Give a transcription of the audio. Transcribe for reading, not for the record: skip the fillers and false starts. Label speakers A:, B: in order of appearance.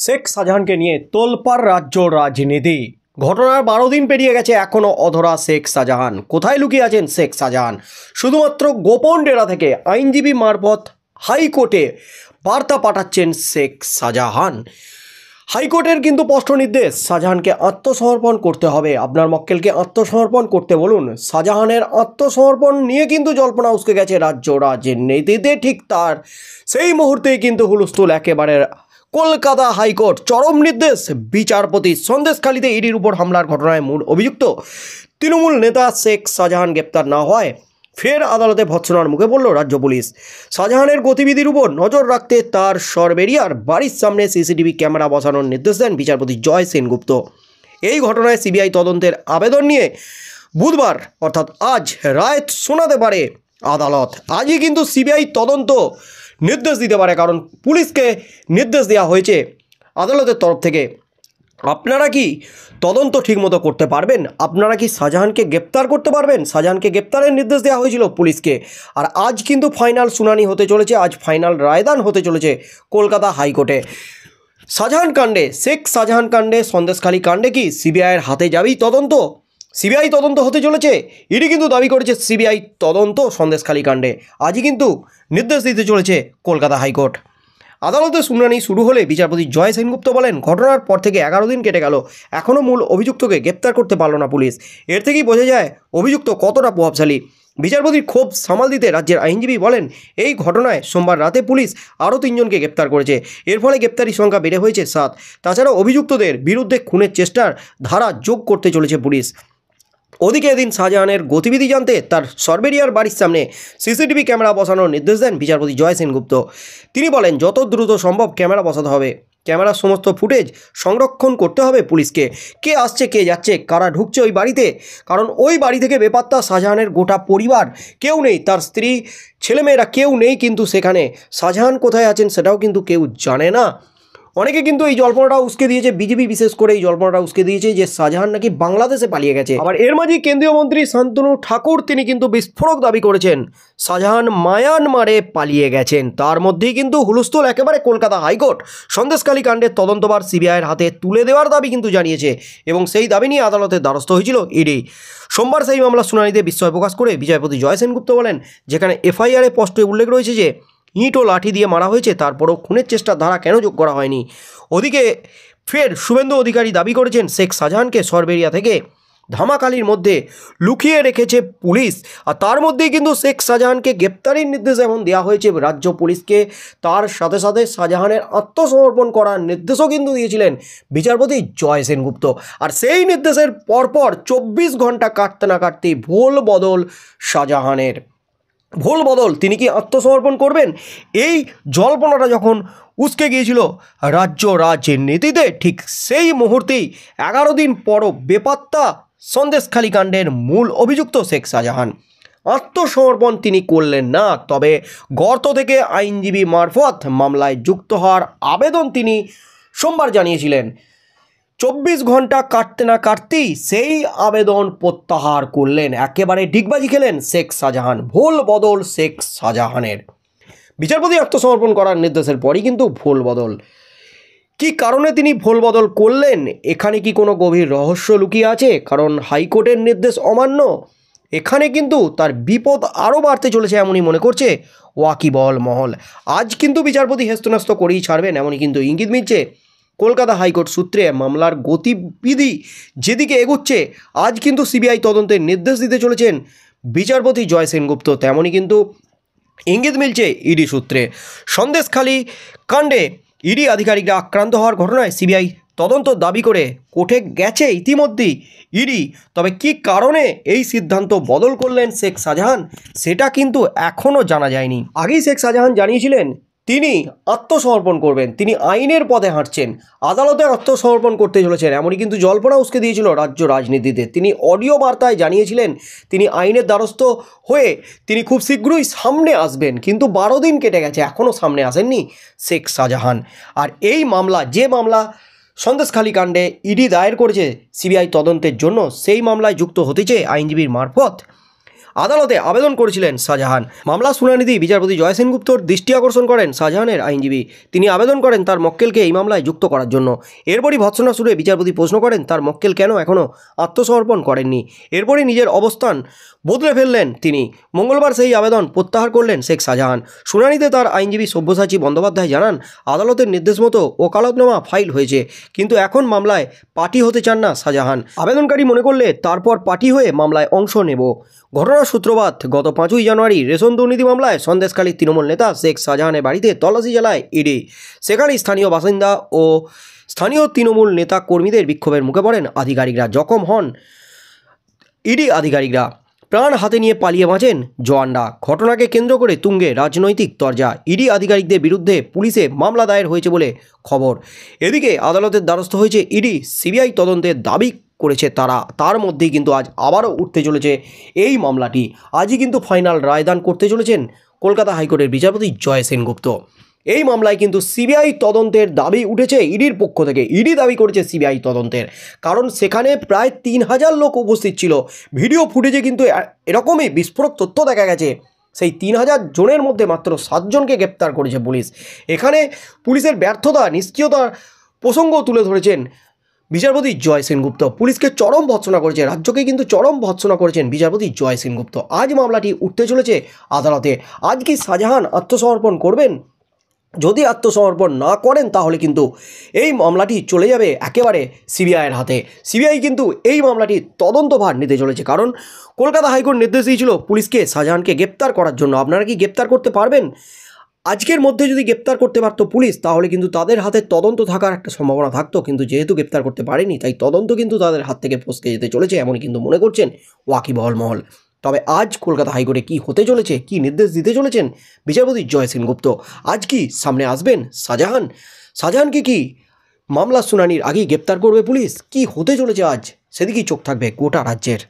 A: শেখ শাহজাহানকে নিয়ে তোলপাড় রাজ্য রাজনীতি। ঘটনার 12 দিন পেরিয়ে গেছে, এখনও অধরা শেখ শাহজাহান। কোথায় লুকিয়ে আছেন শেখ শাহজাহান? শুধুমাত্র গোপন ডেরা থেকে আইনজীবী মারফত হাইকোর্টে বার্তা পাঠাচ্ছেন শেখ শাহজাহান। হাইকোর্টের কিন্তু স্পষ্ট নির্দেশ, শাহজাহানকে আত্মসমর্পণ করতে হবে। আপনার মক্কেলকে আত্মসমর্পণ করতে বলুন। শাহজাহানের আত্মসমর্পণ নিয়ে কিন্তু জল্পনা উসকে গেছে রাজ্য রাজনীতিতে। ঠিক তার সেই মুহূর্তেই কিন্তু হুলস্থুল একেবারে। কলকাতা হাইকোর্ট চরম নির্দেশ, বিচারপতি সন্দেশখালীতে ইডির উপর হামলার ঘটনায় মূল অভিযুক্ত তৃণমূল নেতা শেখ শাহজাহান গ্রেপ্তার না হয় ফের আদালতে ভৎসনার মুখে পড়ল রাজ্য পুলিশ। শাহজাহানের গতিবিধির উপর নজর রাখতে তার সরবেরিয়ার বাড়ির সামনে সিসিটিভি ক্যামেরা বসানোর নির্দেশ দেন বিচারপতি জয় সেনগুপ্ত। এই ঘটনায় সিবিআই তদন্তের আবেদন নিয়ে বুধবার অর্থাৎ আজ রায় শোনাতে পারে আদালত। আজই কিন্তু সিবিআই তদন্ত নির্দেশ দিতে পারে, কারণ পুলিশকে নির্দেশ দেওয়া হয়েছে আদালতের তরফ থেকে। আপনারা কি তদন্ত ঠিকমতো করতে পারবেন? আপনারা কি শাহজাহানকে গ্রেপ্তার করতে পারবেন? শাহজাহানকে গ্রেপ্তারের নির্দেশ দেওয়া হয়েছিল পুলিশকে। আর আজ কিন্তু ফাইনাল শুনানি হতে চলেছে, আজ ফাইনাল রায়দান হতে চলেছে কলকাতা হাইকোর্টে। শাহজাহান কাণ্ডে, শেখ শাহজাহান কাণ্ডে, সন্দেশখালী কাণ্ডে কি সিবিআইয়ের হাতে যাবেই তদন্ত? সিবিআই তদন্ত হতে চলেছে। ইডি কিন্তু দাবি করেছে সিবিআই তদন্ত সন্দেশখালী কাণ্ডে। আজই কিন্তু নির্দেশ দিতে চলেছে কলকাতা হাইকোর্ট। আদালতে শুনানি শুরু হলে বিচারপতি জয় সেনগুপ্ত বলেন, ঘটনার পর থেকে 11 দিন কেটে গেল, এখনও মূল অভিযুক্তকে গ্রেপ্তার করতে পারল না পুলিশ। এর থেকেই বোঝা যায় অভিযুক্ত কতটা প্রভাবশালী। বিচারপতির ক্ষোভ সামাল দিতে রাজ্যের আইনজীবী বলেন, এই ঘটনায় সোমবার রাতে পুলিশ আরও 3 জনকে গ্রেপ্তার করেছে। এর ফলে গ্রেপ্তারির সংখ্যা বেড়ে হয়েছে 7। তাছাড়াও অভিযুক্তদের বিরুদ্ধে খুনের চেষ্টার ধারা যোগ করতে চলেছে পুলিশ। ওদিকে এদিন শাহজাহানের গতিবিধি জানতে তার সরবেরিয়ার বাড়ির সামনে সিসিটিভি ক্যামেরা বসানোর নির্দেশ দেন বিচারপতি জয় সেনগুপ্ত। তিনি বলেন, যত দ্রুত সম্ভব ক্যামেরা বসাতে হবে। ক্যামেরার সমস্ত ফুটেজ সংরক্ষণ করতে হবে পুলিশকে। কে আসছে, কে যাচ্ছে, কারা ঢুকছে ওই বাড়িতে, কারণ ওই বাড়ি থেকে বেপাত্তা শাহজাহানের গোটা পরিবার। কেউ নেই, তার স্ত্রী, ছেলেমেয়েরা কেউ নেই কিন্তু সেখানে। শাহজাহান কোথায় আছেন সেটাও কিন্তু কেউ জানে না। অনেকে কিন্তু এই জল্পনাটা উস্কে দিয়েছে, বিজেপি বিশেষ করে এই জল্পনাটা উস্কে দিয়েছে যে শাহজাহান নাকি বাংলাদেশে পালিয়ে গেছে। আবার এর মাঝে কেন্দ্রীয় মন্ত্রী শান্তনু ঠাকুর তিনি কিন্তু বিস্ফোরক দাবি করেছেন শাহজাহান মায়ানমারে পালিয়ে গেছেন। তার মধ্যেই কিন্তু হুলস্থুল একেবারে কলকাতা হাইকোর্ট সন্দেশখালী কাণ্ডের তদন্তভার সিবিআইয়ের হাতে তুলে দেওয়ার দাবি কিন্তু জানিয়েছে, এবং সেই দাবি নিয়ে আদালতের দ্বারস্থ হয়েছিল ইডি। সোমবার সেই মামলার শুনানিতে বিস্ময় প্রকাশ করে বিচারপতি জয় সেনগুপ্ত বলেন, যেখানে এফআইআরে স্পষ্ট উল্লেখ রয়েছে যে ইট ও লাঠি দিয়ে মারা হয়েছে, তারপরও খুনের চেষ্টার ধারা কেন যোগ করা হয়নি? ওদিকে ফের শুভেন্দু অধিকারী দাবি করেছেন, শেখ শাহজাহানকে সরবেরিয়া থেকে ধামাকালির মধ্যে লুকিয়ে রেখেছে পুলিশ। আর তার মধ্যেই কিন্তু শেখ শাহজাহানকে গ্রেপ্তারের নির্দেশ এমন দেওয়া হয়েছে রাজ্য পুলিশকে। তার সাথে সাথে শাহজাহানের আত্মসমর্পণ করার নির্দেশও কিন্তু দিয়েছিলেন বিচারপতি জয় সেনগুপ্ত। আর সেই নির্দেশের পরপর 24 ঘন্টা কাটতে না কাটতেই ভোল বদল শাহজাহানের। ভোল বদল, তিনি কি আত্মসমর্পণ করবেন? এই জল্পনাটা যখন উস্কে গিয়েছিল রাজ্য রাজনীতিতে, ঠিক সেই মুহূর্তেই 11 দিন পরও বেপাত্তা সন্দেশখালী কাণ্ডের মূল অভিযুক্ত শেখ শাহজাহান। আত্মসমর্পণ তিনি করলেন না, তবে গর্ত থেকে আইনজীবী মারফত মামলায় যুক্ত হওয়ার আবেদন তিনি সোমবার জানিয়েছিলেন। 24 ঘন্টা কাটতে না কাটতেই সেই আবেদন প্রত্যাহার করলেন। একেবারে ডিগবাজি খেলেন শেখ শাহজাহান। ভোল বদল শেখ শাহজাহানের। বিচারপতি আত্মসমর্পণ করার নির্দেশের পরই কিন্তু ভোল বদল। কী কারণে তিনি ভোল বদল করলেন? এখানে কি কোনো গভীর রহস্য লুকিয়ে আছে? কারণ হাইকোর্টের নির্দেশ অমান্য, এখানে কিন্তু তার বিপদ আরও বাড়তে চলেছে এমনই মনে করছে ওয়াকিবহল মহল। আজ কিন্তু বিচারপতি হেস্তনেস্ত করেই ছাড়বেন এমনই কিন্তু ইঙ্গিত মিলছে কলকাতা হাইকোর্ট সূত্রে। মামলার গতিবিধি যেদিকে এগুচ্ছে, আজ কিন্তু সিবিআই তদন্তের নির্দেশ দিতে চলেছেন বিচারপতি জয় সেনগুপ্ত, তেমনই কিন্তু ইঙ্গিত মিলছে ইডি সূত্রে। সন্দেশখালী কাণ্ডে ইডি আধিকারিকরা আক্রান্ত হওয়ার ঘটনায় সিবিআই তদন্ত দাবি করে কোর্টে গেছে ইতিমধ্যেই ইডি। তবে কী কারণে এই সিদ্ধান্ত বদল করলেন শেখ শাহজাহান, সেটা কিন্তু এখনও জানা যায়নি। আগেই শেখ শাহজাহান জানিয়েছিলেন তিনি আত্মসমর্পণ করবেন, তিনি আইনের পথে হাঁটছেন, আদালতে আত্মসমর্পণ করতে চলেছেন, এমনই কিন্তু জল্পনা উস্কে দিয়েছিল রাজ্য রাজনীতিতে। তিনি অডিও বার্তায় জানিয়েছিলেন তিনি আইনের দ্বারস্থ হয়ে তিনি খুব শীঘ্রই সামনে আসবেন। কিন্তু 12 দিন কেটে গেছে, এখনও সামনে আসেননি শেখ শাহজাহান। আর এই মামলা, যে মামলা সন্দেশখালী কাণ্ডে ইডি দায়ের করেছে সিবিআই তদন্তের জন্য, সেই মামলায় যুক্ত হতে চেয়ে আইনজীবীর মারফত আদালতে আবেদন করেছিলেন শাহজাহান। মামলা শুনানিতে বিচারপতি জয় সেনগুপ্তর দৃষ্টি আকর্ষণ করেন শাহজাহানের আইনজীবী। তিনি আবেদন করেন তার মক্কেলকে এই মামলায় যুক্ত করার জন্য। এরপরই ভৎসনা সুরে বিচারপতি প্রশ্ন করেন তার মক্কেল কেন এখনও আত্মসমর্পণ করেননি। এরপরই নিজের অবস্থান বদলে ফেললেন তিনি। মঙ্গলবার সেই আবেদন প্রত্যাহার করলেন শেখ শাহজাহান। শুনানিতে তার আইনজীবী সব্যসাচী বন্দ্যোপাধ্যায় জানান, আদালতের নির্দেশ মতো ওকালতনামা ফাইল হয়েছে, কিন্তু এখন মামলায় পার্টি হতে চান না শাহজাহান। আবেদনকারী মনে করলে তারপর পার্টি হয়ে মামলায় অংশ নেব। ঘটনার সূত্রপাত গত 5ই জানুয়ারি রেশন দুর্নীতি মামলায় সন্দেশখালীর তৃণমূল নেতা শেখ শাহজাহানের বাড়িতে তল্লাশি চালায় ইডি। সেখানে স্থানীয় বাসিন্দা ও স্থানীয় তৃণমূল নেতা কর্মীদের বিক্ষোভের মুখে পড়েন আধিকারিকরা। জখম হন ইডি আধিকারিকরা। প্রাণ হাতে নিয়ে পালিয়ে বাঁচেন জওয়ানরা। ঘটনাকে কেন্দ্র করে তুঙ্গে রাজনৈতিক তরজা। ইডি আধিকারিকদের বিরুদ্ধে পুলিশে মামলা দায়ের হয়েছে বলে খবর। এদিকে আদালতের দ্বারস্থ হয়েছে ইডি। সিবিআই তদন্তের দাবি করেছে তারা। তার মধ্যেই কিন্তু আজ আবারও উঠতে চলেছে এই মামলাটি। আজই কিন্তু ফাইনাল রায়দান করতে চলেছেন কলকাতা হাইকোর্টের বিচারপতি জয় সেনগুপ্ত। এই মামলায় কিন্তু সিবিআই তদন্তের দাবি উঠেছে ইডির পক্ষ থেকে। ইডি দাবি করেছে সিবিআই তদন্তের, কারণ সেখানে প্রায় 3000 লোক উপস্থিত ছিল। ভিডিও ফুটেজে কিন্তু এরকমই বিস্ফোরক তথ্য দেখা গেছে। সেই 3000 জনের মধ্যে মাত্র 7 জনকে গ্রেপ্তার করেছে পুলিশ। এখানে পুলিশের ব্যর্থতা, নিষ্ক্রিয়তার প্রসঙ্গ তুলে ধরেছেন বিচারপতি জয় সেনগুপ্ত। পুলিশকে চরম ভৎসনা করেছে, রাজ্যকে কিন্তু চরম ভৎসনা করেছেন বিচারপতি জয় সেনগুপ্ত। আজ মামলাটি উঠতে চলেছে আদালতে। আজ কি শাহজাহান আত্মসমর্পণ করবেন? যদি আত্মসমর্পণ না করেন তাহলে কিন্তু এই মামলাটি চলে যাবে একেবারে সিবিআইয়ের হাতে। সিবিআই কিন্তু এই মামলাটি তদন্তভার নিতে চলেছে, কারণ কলকাতা হাইকোর্ট নির্দেশ দিয়েছিল পুলিশকে শাহজাহানকে গ্রেপ্তার করার জন্য। আপনারা কি গ্রেপ্তার করতে পারবেন? আজকের মধ্যে যদি গ্রেপ্তার করতে পারতো পুলিশ, তাহলে কিন্তু তাদের হাতে তদন্ত থাকার একটা সম্ভাবনা থাকতো। কিন্তু যেহেতু গ্রেপ্তার করতে পারেনি, তাই তদন্ত কিন্তু তাদের হাত থেকে ফসকে যেতে চলেছে, এমনই কিন্তু মনে করছেন ওয়াকিবহাল মহল। তবে আজ কলকাতা হাইকোর্টে কী হতে চলেছে, কী নির্দেশ দিতে চলেছেন বিচারপতি জয় সেনগুপ্ত? আজ কি সামনে আসবেন শাহজাহান? শাহজাহানকে কি মামলা শুনানির আগেই গ্রেপ্তার করবে পুলিশ? কি হতে চলেছে আজ, সেদিকেই চোখ থাকবে গোটা রাজ্যের।